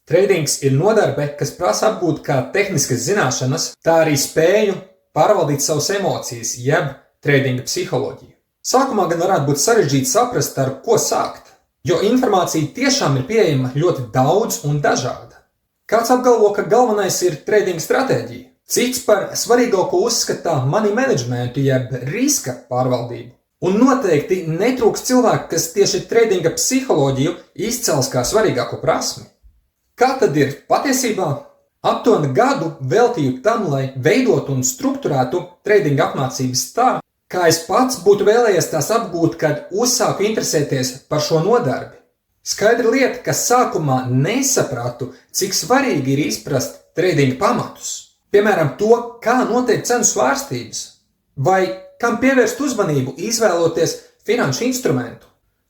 Treidings ir nodarbe, kas prasa apgūt kā tehniskas zināšanas, tā arī spēju pārvaldīt savas emocijas, jeb treidinga psiholoģiju. Sākumā gan varētu būt sarežģīti saprast, ar ko sākt, jo informācija tiešām ir pieejama ļoti daudz un dažāda. Kāds apgalvo, ka galvenais ir treidinga stratēģija, cits par svarīgāko uzskatā money managementu, jeb riska pārvaldību. Un noteikti netrūks cilvēku, kas tieši treidinga psiholoģiju izcels kā svarīgāko prasmi. Kā tad ir patiesībā? Aptuveni gadu veltīju tam, lai veidotu un strukturētu treidinga apmācības tā, kā es pats būtu vēlējies tās apgūt, kad uzsāku interesēties par šo nodarbi. Skaidra lieta, ka sākumā nesapratu, cik svarīgi ir izprast treidinga pamatus. Piemēram, to, kā noteikt cenu svārstības, vai kam pievērst uzmanību, izvēloties finanšu instrumentu.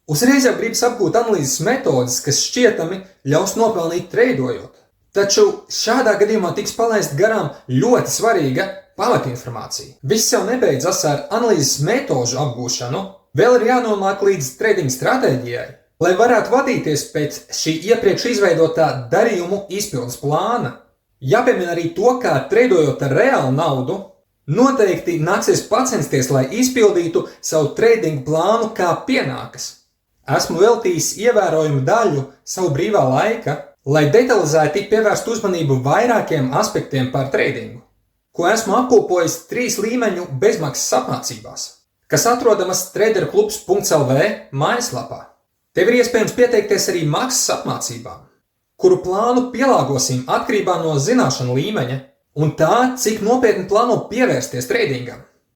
Uzreiz jau gribas apgūt analīzes metodes, kas šķietami ļaus nopelnīt treidojot. Taču šādā gadījumā tiks palaist garām ļoti svarīga pamatinformācija. Viss jau nebeidzas ar analīzes metožu apgūšanu, vēl ir jānonāk līdz treidinga stratēģijai, lai varētu vadīties pēc šī iepriekš izveidotā darījumu izpildes plāna. Jāpiemina arī to, kā treidojot ar reālu naudu, noteikti nāksies pacensties, lai izpildītu savu treidinga plānu kā pienākas. Esmu veltījis ievērojumu daļu savu brīvā laika, lai detalizēti pievērstu uzmanību vairākiem aspektiem par treidingu, ko esmu apkopojis 3 līmeņu bezmaksas apmācībās, kas atrodamas traderklubs.lv mājaslapā. Tev ir iespējams pieteikties arī maksas apmācībām, kuru plānu pielāgosim atkarībā no zināšanu līmeņa un tā, cik nopietni plāno pievērsties treidingam.